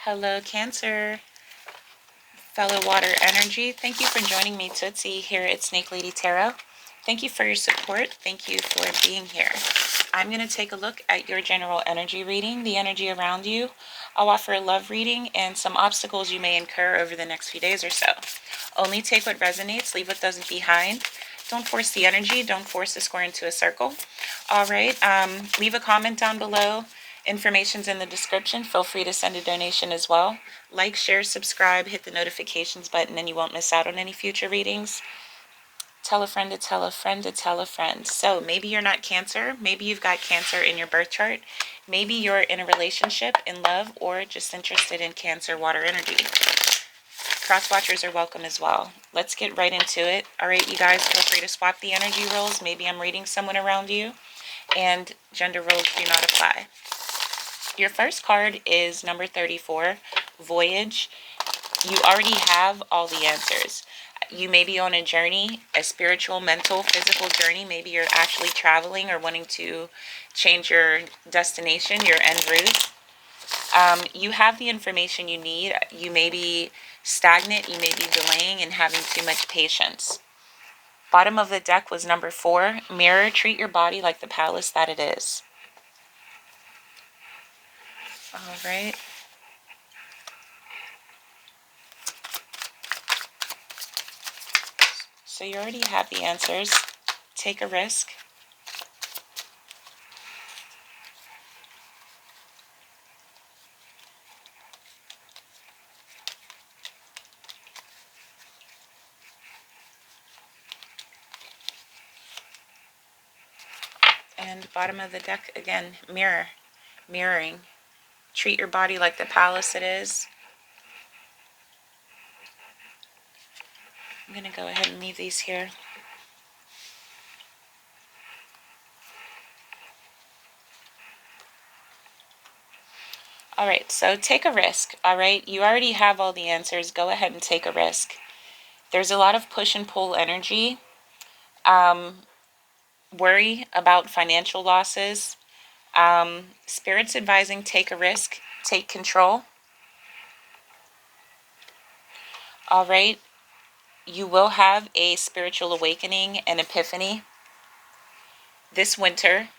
Hello, Cancer, fellow water energy. Thank you for joining me, Tøøtsie, here at SnakeLadyTarot. Thank you for your support. Thank you for being here. I'm going to take a look at your general energy reading, the energy around you. I'll offer a love reading and some obstacles you may incur over the next few days or so. Only take what resonates, leave what doesn't behind. Don't force the energy. Don't force the square into a circle. All right. Leave a comment down below. Information's in the description. Feel free to send a donation as well. Like, share, subscribe, hit the notifications button, and you won't miss out on any future readings. Tell a friend to tell a friend to tell a friend. So maybe you're not Cancer. Maybe you've got Cancer in your birth chart. Maybe you're in a relationship, in love, or just interested in Cancer water energy. Cross watchers are welcome as well. Let's get right into it. All right, you guys, feel free to swap the energy roles. Maybe I'm reading someone around you, and gender roles do not apply. Your first card is number 34, Voyage. You already have all the answers. You may be on a journey, a spiritual, mental, physical journey. Maybe you're actually traveling or wanting to change your destination, your end route. You have the information you need. You may be stagnant. You may be delaying and having too much patience. Bottom of the deck was number 4, Mirror. Treat your body like the palace that it is. All right. So you already have the answers. Take a risk. And bottom of the deck again, Mirror. Mirroring. Treat your body like the palace it is. I'm going to go ahead and leave these here. All right, so take a risk, all right? You already have all the answers. Go ahead and take a risk. There's a lot of push and pull energy. Worry about financial losses. Spirit's advising take a risk, take control. All right, you will have a spiritual awakening and epiphany this winter.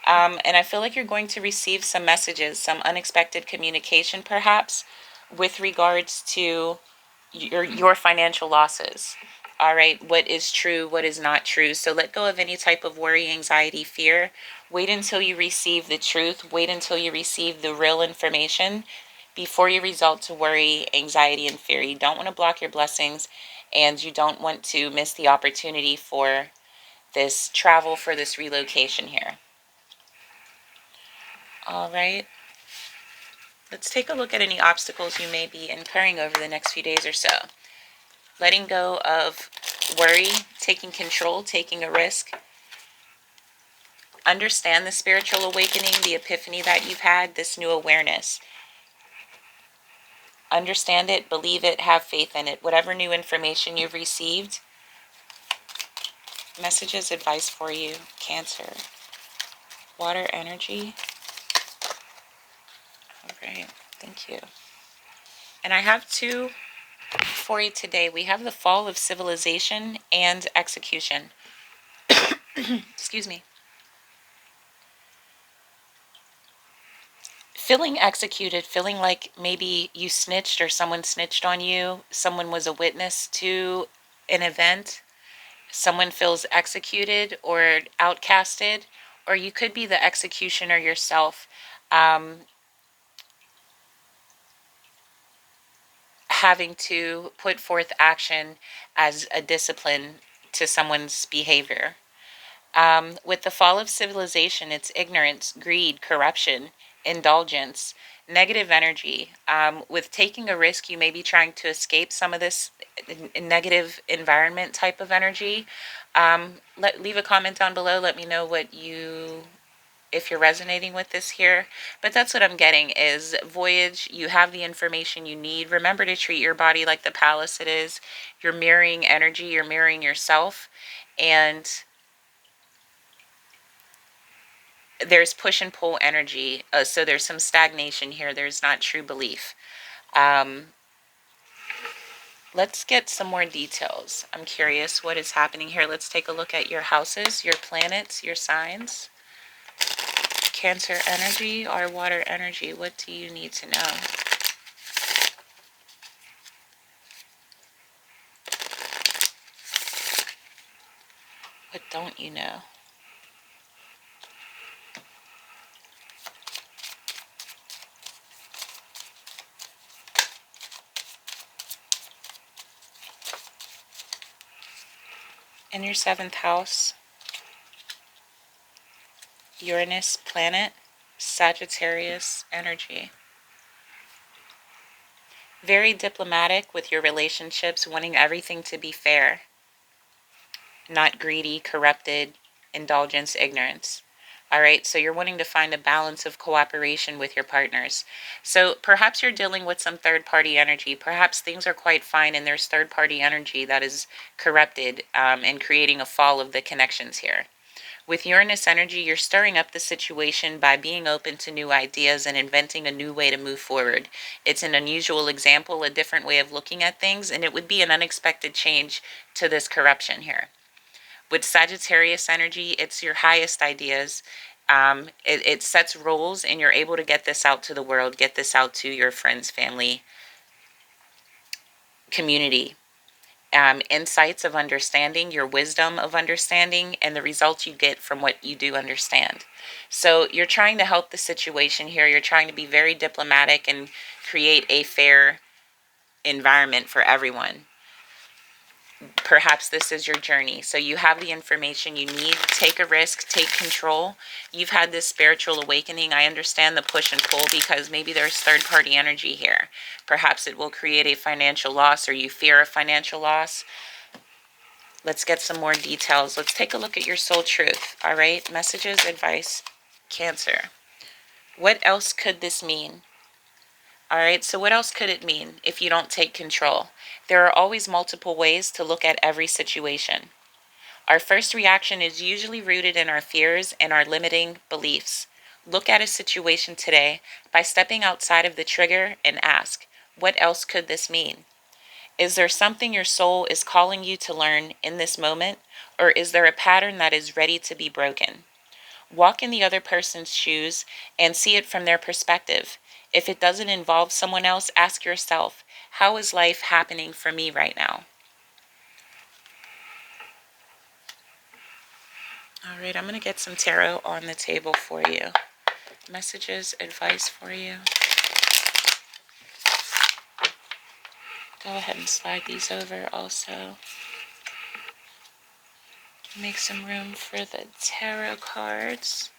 And I feel like you're going to receive some messages, some unexpected communication perhaps, with regards to your financial losses. All right, what is true, what is not true. So let go of any type of worry, anxiety, fear. Wait until you receive the truth. Wait until you receive the real information before you resort to worry, anxiety, and fear. You don't want to block your blessings, and you don't want to miss the opportunity for this travel, for this relocation here. All right. Let's take a look at any obstacles you may be incurring over the next few days or so. Letting go of worry, taking control, taking a risk. Understand the spiritual awakening, the epiphany that you've had, this new awareness. Understand it, believe it, have faith in it. Whatever new information you've received, messages, advice for you, Cancer. Water energy. All right, thank you. And I have 2 for you today. We have the fall of civilization and execution. Excuse me. Feeling executed, feeling like maybe you snitched or someone snitched on you, someone was a witness to an event, someone feels executed or outcasted, or you could be the executioner yourself. Having to put forth action as a discipline to someone's behavior. With the fall of civilization, it's ignorance, greed, corruption, indulgence, negative energy. With taking a risk, you may be trying to escape some of this negative environment type of energy. Leave a comment down below. Let me know if you're resonating with this here. But that's what I'm getting is voyage. You have the information you need. Remember to treat your body like the palace it is. You're mirroring energy. You're mirroring yourself. And there's push and pull energy. So there's some stagnation here. There's not true belief. Let's get some more details. I'm curious what is happening here. Let's take a look at your houses, your planets, your signs. Cancer energy or water energy. What do you need to know? What don't you know? In your 7th house, Uranus planet, Sagittarius energy. Very diplomatic with your relationships, wanting everything to be fair. Not greedy, corrupted, indulgence, ignorance. All right, so you're wanting to find a balance of cooperation with your partners. So perhaps you're dealing with some third-party energy. Perhaps things are quite fine and there's third-party energy that is corrupted and creating a fall of the connections here. With Uranus energy, you're stirring up the situation by being open to new ideas and inventing a new way to move forward. It's an unusual example, a different way of looking at things, and it would be an unexpected change to this corruption here. With Sagittarius energy, it's your highest ideas. It sets rules, and you're able to get this out to the world, get this out to your friends, family, community. Insights of understanding, your wisdom of understanding, and the results you get from what you do understand. So you're trying to help the situation here. You're trying to be very diplomatic and create a fair environment for everyone. Perhaps this is your journey. So you have the information you need. Take a risk, take control. You've had this spiritual awakening. I understand the push and pull because maybe there's third-party energy here. Perhaps it will create a financial loss or you fear a financial loss. Let's get some more details. Let's take a look at your soul truth. All right, messages, advice, Cancer. What else could this mean? All right, so what else could it mean if you don't take control? There are always multiple ways to look at every situation. Our first reaction is usually rooted in our fears and our limiting beliefs. Look at a situation today by stepping outside of the trigger and ask, what else could this mean? Is there something your soul is calling you to learn in this moment, or is there a pattern that is ready to be broken? Walk in the other person's shoes and see it from their perspective. If it doesn't involve someone else, ask yourself, how is life happening for me right now? All right, I'm going to get some tarot on the table for you. Messages, advice for you. Go ahead and slide these over also. Make some room for the tarot cards.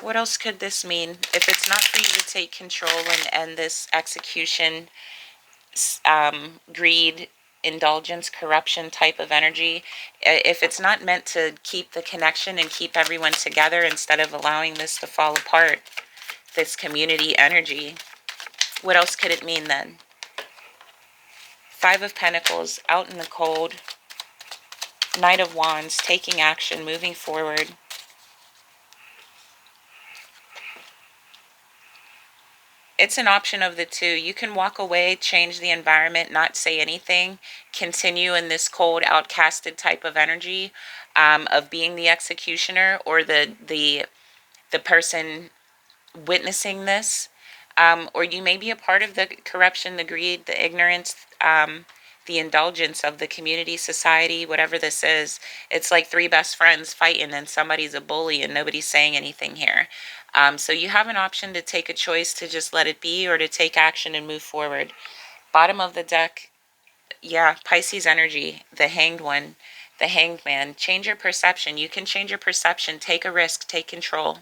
What else could this mean? If it's not for you to take control and end this execution, greed, indulgence, corruption type of energy, if it's not meant to keep the connection and keep everyone together instead of allowing this to fall apart, this community energy, what else could it mean then? 5 of Pentacles, out in the cold. Knight of Wands, taking action, moving forward. It's an option of the two. You can walk away, change the environment, not say anything, continue in this cold, outcasted type of energy of being the executioner or the person witnessing this. Or you may be a part of the corruption, the greed, the ignorance, the indulgence of the community, society, whatever this is. It's like 3 best friends fighting and somebody's a bully and nobody's saying anything here. So you have an option to take a choice to just let it be or to take action and move forward. Bottom of the deck, yeah, Pisces energy, the Hanged One, the Hanged Man. Change your perception. You can change your perception. Take a risk. Take control.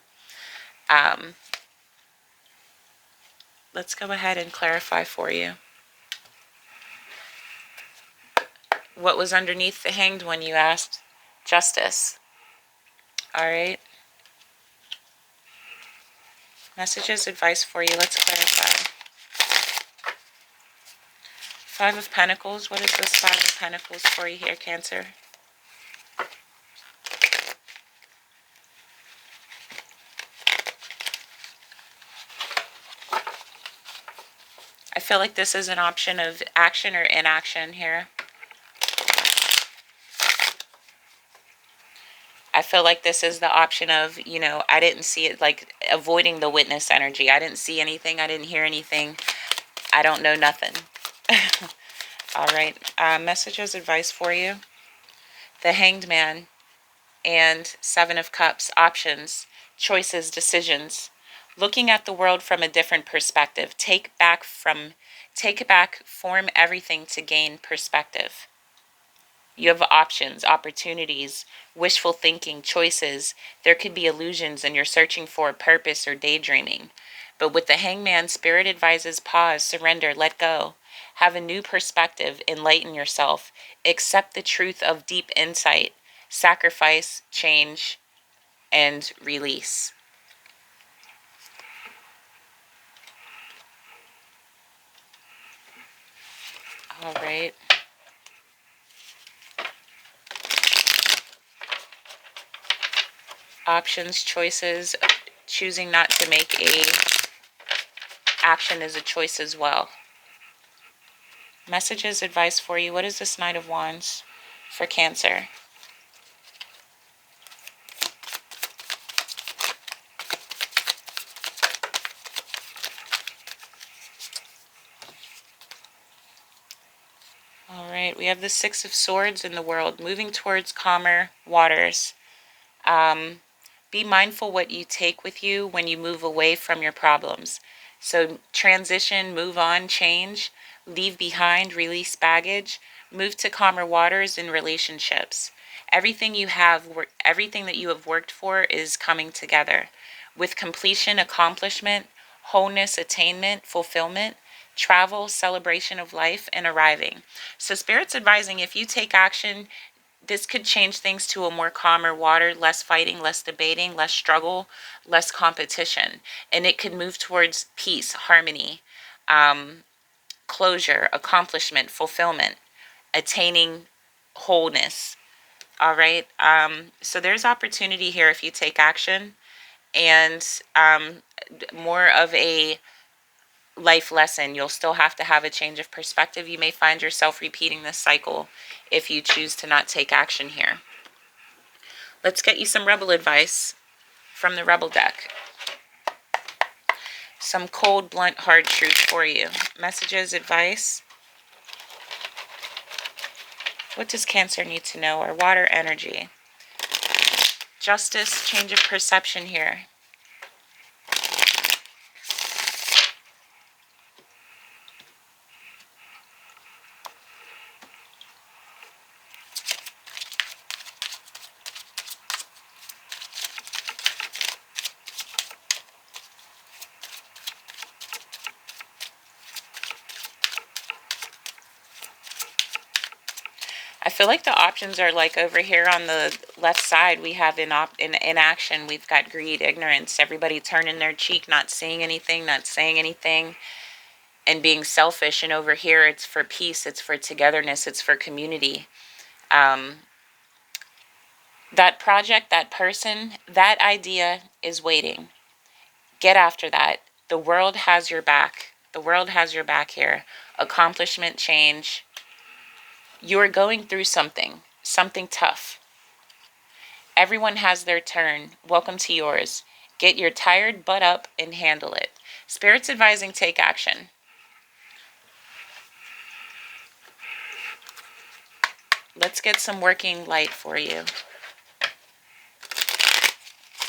Let's go ahead and clarify for you. What was underneath the Hanged One, you asked? Justice. All right. Messages, advice for you. Let's clarify. 5 of Pentacles. What is this 5 of Pentacles for you here, Cancer? I feel like this is an option of action or inaction here. I feel like this is the option of, you know, I didn't see it, like avoiding the witness energy. I didn't see anything. I didn't hear anything. I don't know nothing. All right. Messages, advice for you. The Hanged Man and Seven of Cups. Options, choices, decisions. Looking at the world from a different perspective. Take back, form everything to gain perspective. You have options, opportunities, wishful thinking, choices. There could be illusions and you're searching for a purpose or daydreaming. But with the Hangman, Spirit advises pause, surrender, let go. Have a new perspective, enlighten yourself. Accept the truth of deep insight. Sacrifice, change, and release. All right. Options, choices. Choosing not to make a action is a choice as well. Messages, advice for you. What is this Knight of Wands for Cancer? All right, we have the Six of Swords in the world, moving towards calmer waters. Be mindful what you take with you when you move away from your problems. So transition, move on, change, leave behind, release baggage, move to calmer waters in relationships. Everything that you have worked for is coming together with completion, accomplishment, wholeness, attainment, fulfillment, travel, celebration of life, and arriving. So Spirit's advising if you take action, this could change things to a more calmer water, less fighting, less debating, less struggle, less competition. And it could move towards peace, harmony, closure, accomplishment, fulfillment, attaining wholeness. All right. So there's opportunity here if you take action, and more of a life lesson. You'll still have to have a change of perspective. You may find yourself repeating this cycle if you choose to not take action here. Let's get you some Rebel advice from the Rebel deck. Some cold, blunt, hard truth for you. Messages, advice. What does Cancer need to know? Or water energy. Justice, change of perception here. I feel like the options are like over here on the left side. We have in action, we've got greed, ignorance, everybody turning their cheek, not seeing anything, not saying anything, and being selfish. And over here, it's for peace, it's for togetherness, it's for community. That project, that person, that idea is waiting. Get after that. The world has your back. The world has your back here. Accomplishment, change. You are going through something tough. Everyone has their turn. Welcome to yours. Get your tired butt up and handle it. Spirit's advising take action. Let's get some working light for you.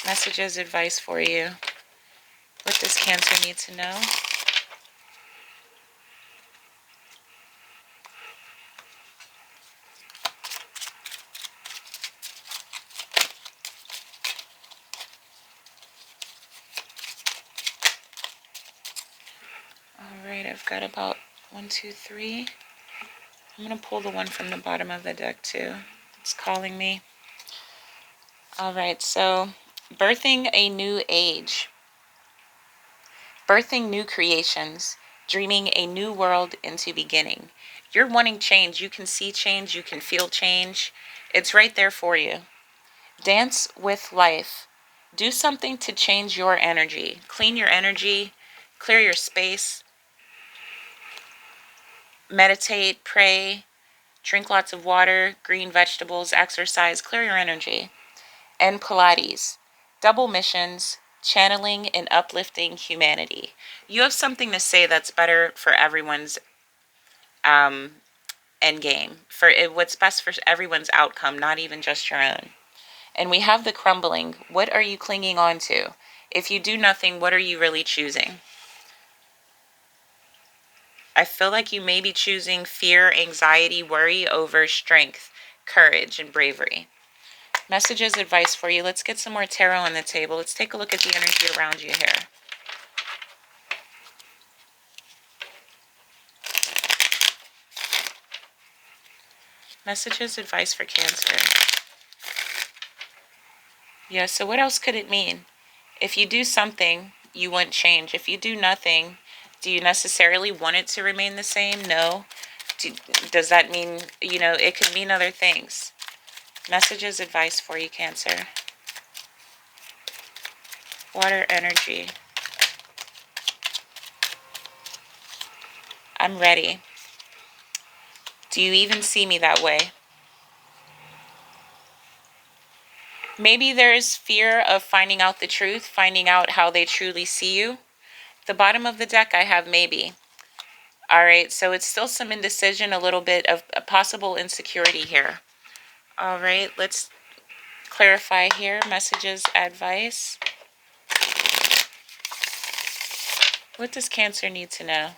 Messages, advice for you. What does Cancer need to know? Alright, I've got about 1, 2, 3. I'm going to pull the one from the bottom of the deck too. It's calling me. Alright, so birthing a new age. Birthing new creations. Dreaming a new world into beginning. You're wanting change. You can see change. You can feel change. It's right there for you. Dance with life. Do something to change your energy. Clean your energy. Clear your space. meditate, pray, drink lots of water, green vegetables, exercise, clear your energy. And Pilates, double missions, channeling and uplifting humanity. You have something to say that's better for everyone's end game, for what's best for everyone's outcome, not even just your own. And we have the crumbling. What are you clinging on to? If you do nothing, what are you really choosing? I feel like you may be choosing fear, anxiety, worry over strength, courage, and bravery. Messages, advice for you. Let's get some more tarot on the table. Let's take a look at the energy around you here. Messages, advice for Cancer. Yeah, so what else could it mean? If you do something, you want change. If you do nothing, do you necessarily want it to remain the same? No. Does that mean, it could mean other things. Messages, advice for you, Cancer. Water energy. I'm ready. Do you even see me that way? Maybe there's fear of finding out the truth, finding out how they truly see you. The bottom of the deck, I have maybe. All right, so it's still some indecision, a little bit of a possible insecurity here. All right, let's clarify here. Messages, advice. What does Cancer need to know?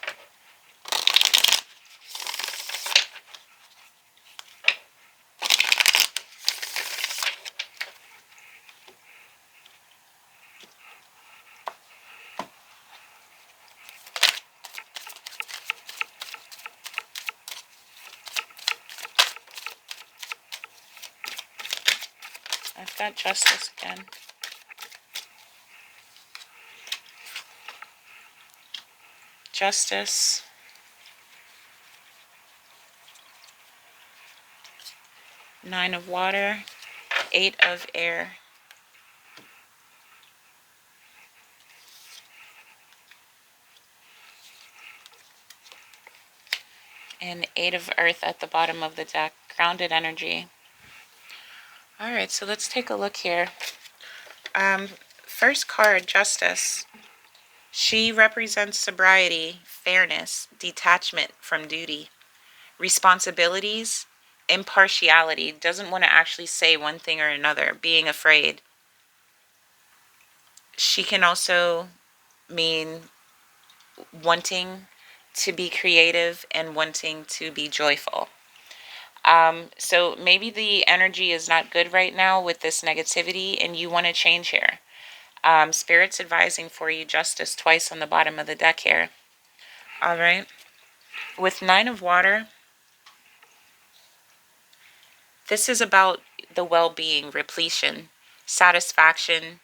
I've got Justice again. Justice. Nine of Water. Eight of Air. And Eight of Earth at the bottom of the deck. Grounded energy. All right, so let's take a look here. First card, Justice. She represents sobriety, fairness, detachment from duty, responsibilities, impartiality. Doesn't want to actually say one thing or another, being afraid. She can also mean wanting to be creative and wanting to be joyful. So maybe the energy is not good right now with this negativity and you want to change here. Spirit's advising for you Justice twice on the bottom of the deck here. All right. With Nine of Water, this is about the well-being, repletion, satisfaction,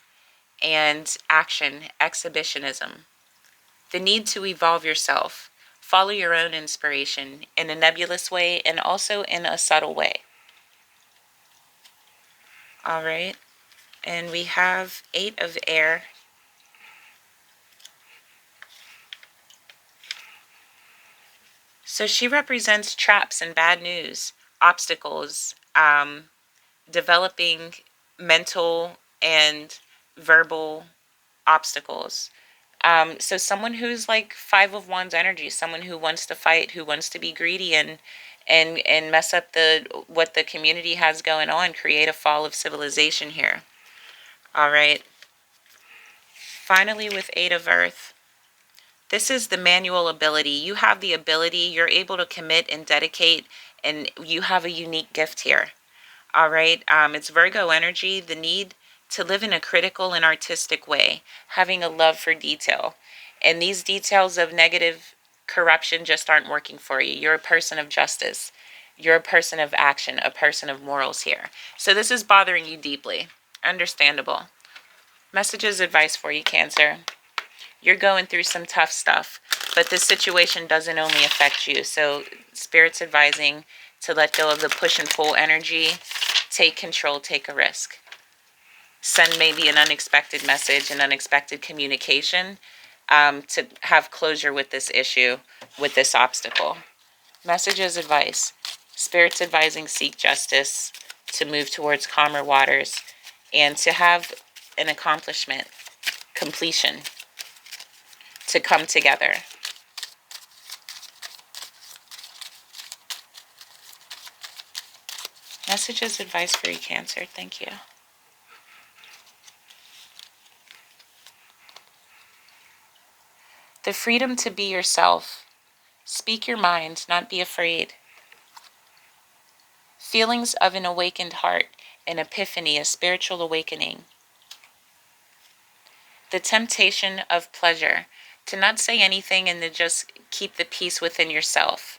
and action, exhibitionism. The need to evolve yourself, follow your own inspiration in a nebulous way and also in a subtle way. All right. And we have Eight of Air. So she represents traps and bad news, obstacles, developing mental and verbal obstacles. So someone who's like Five of Wands energy, someone who wants to fight, who wants to be greedy and mess up what the community has going on, create a fall of civilization here. All right. Finally, with Eight of Earth, this is the manual ability. You have the ability, you're able to commit and dedicate, and you have a unique gift here. All right. It's Virgo energy, the need to live in a critical and artistic way, having a love for detail. And these details of negative corruption just aren't working for you. You're a person of justice. You're a person of action, a person of morals here. So this is bothering you deeply. Understandable. Messages, advice for you, Cancer. You're going through some tough stuff, but this situation doesn't only affect you. So Spirit's advising to let go of the push and pull energy, take control, take a risk. Send maybe an unexpected message, an unexpected communication to have closure with this issue, with this obstacle. Messages, advice. Spirit's advising seek justice, to move towards calmer waters, and to have an accomplishment, completion, to come together. Messages, advice for you, Cancer. Thank you. The freedom to be yourself. Speak your mind, not be afraid. Feelings of an awakened heart, an epiphany, a spiritual awakening. The temptation of pleasure, to not say anything and to just keep the peace within yourself.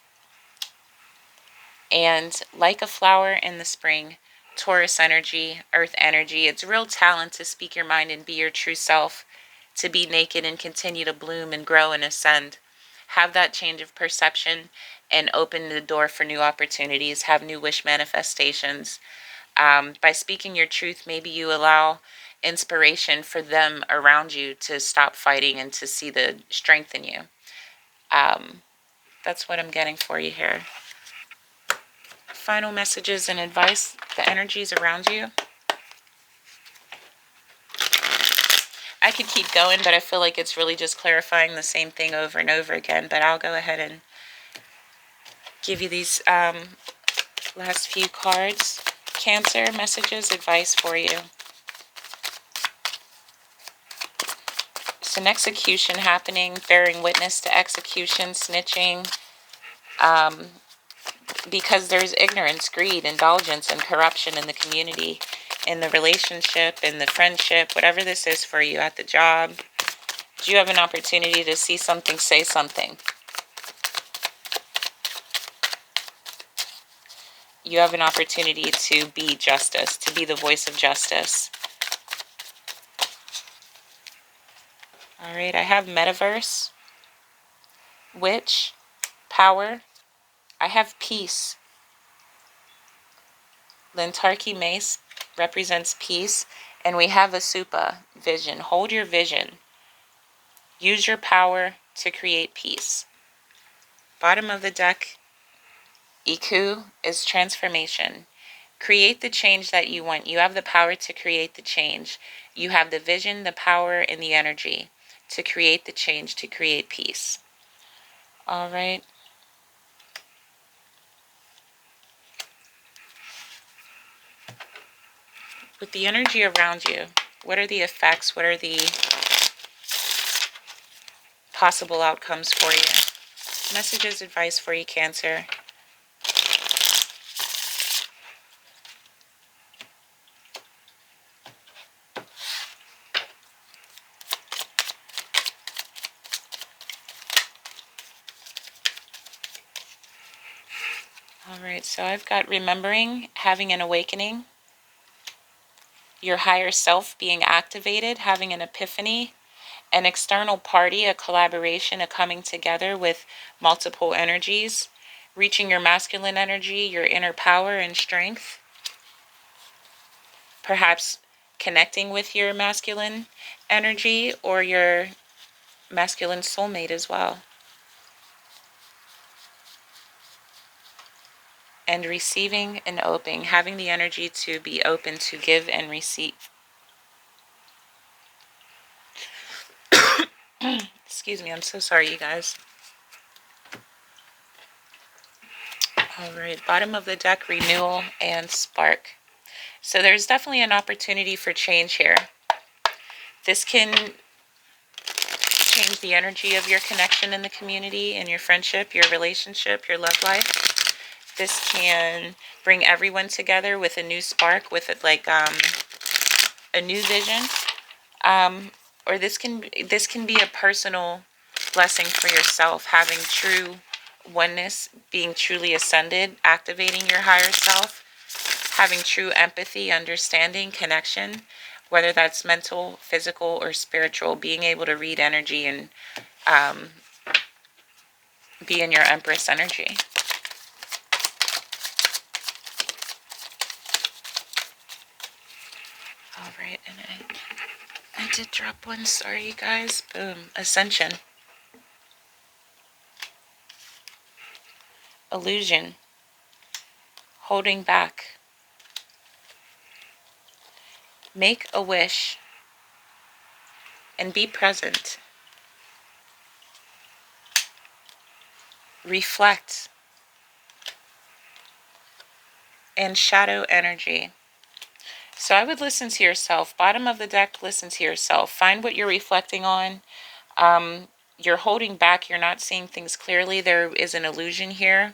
And like a flower in the spring, Taurus energy, earth energy, it's real talent to speak your mind and be your true self, to be naked and continue to bloom and grow and ascend. Have that change of perception and open the door for new opportunities, have new wish manifestations. By speaking your truth, maybe you allow inspiration for them around you to stop fighting and to see the strength in you. That's what I'm getting for you here. Final messages and advice, the energies around you. I could keep going, but I feel like it's really just clarifying the same thing over and over again. But I'll go ahead and give you these last few cards. Cancer, messages, advice for you. So an execution happening, bearing witness to execution, snitching, because there's ignorance, greed, indulgence, and corruption in the community, in the relationship, in the friendship, whatever this is for you at the job. Do you have an opportunity to see something, say something? You have an opportunity to be justice, to be the voice of justice. All right, I have metaverse, witch, power. I have peace. Lintarki mace represents peace. And we have a Asupa, vision. Hold your vision. Use your power to create peace. Bottom of the deck, Iku is transformation. Create the change that you want. You have the power to create the change. You have the vision, the power, and the energy to create the change, to create peace. All right. With the energy around you, what are the effects? What are the possible outcomes for you? Messages, advice for you, Cancer. All right, so I've got remembering, having an awakening, your higher self being activated, having an epiphany, an external party, a collaboration, a coming together with multiple energies, reaching your masculine energy, your inner power and strength, perhaps connecting with your masculine energy or your masculine soulmate as well. And receiving and opening, having the energy to be open to give and receive. Excuse me, I'm so sorry, you guys. All right, bottom of the deck, renewal and spark. So there's definitely an opportunity for change here. This can change the energy of your connection in the community, in your friendship, your relationship, your love life. This can bring everyone together with a new spark, with a new vision. Or this can be a personal blessing for yourself, having true oneness, being truly ascended, activating your higher self, having true empathy, understanding, connection, whether that's mental, physical, or spiritual, being able to read energy and be in your Empress energy. All right, and I did drop one, sorry you guys. Boom, Ascension. illusion, holding back. Make a wish and be present. Reflect. And shadow energy. So I would listen to yourself. Bottom of the deck, listen to yourself. Find what you're reflecting on. You're holding back. You're not seeing things clearly. There is an illusion here.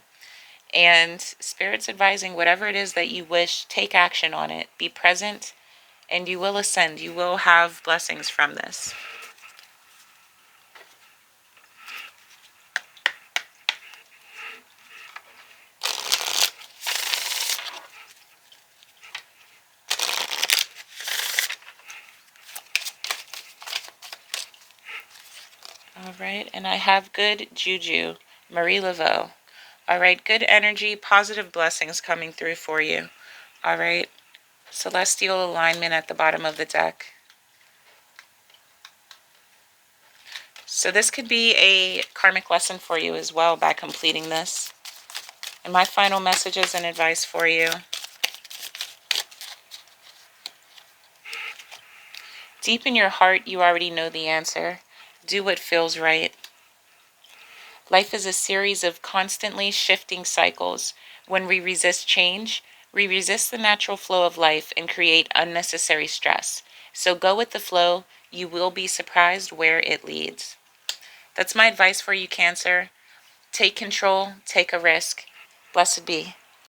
And Spirit's advising whatever it is that you wish, take action on it. Be present, and you will ascend. You will have blessings from this. All right, and I have good juju, Marie Laveau. All right, good energy, positive blessings coming through for you. All right, celestial alignment at the bottom of the deck. So this could be a karmic lesson for you as well by completing this. And my final messages and advice for you. Deep in your heart, you already know the answer. Do what feels right. Life is a series of constantly shifting cycles. When we resist change, we resist the natural flow of life and create unnecessary stress. So go with the flow. You will be surprised where it leads. That's my advice for you, Cancer. Take control, take a risk. Blessed be.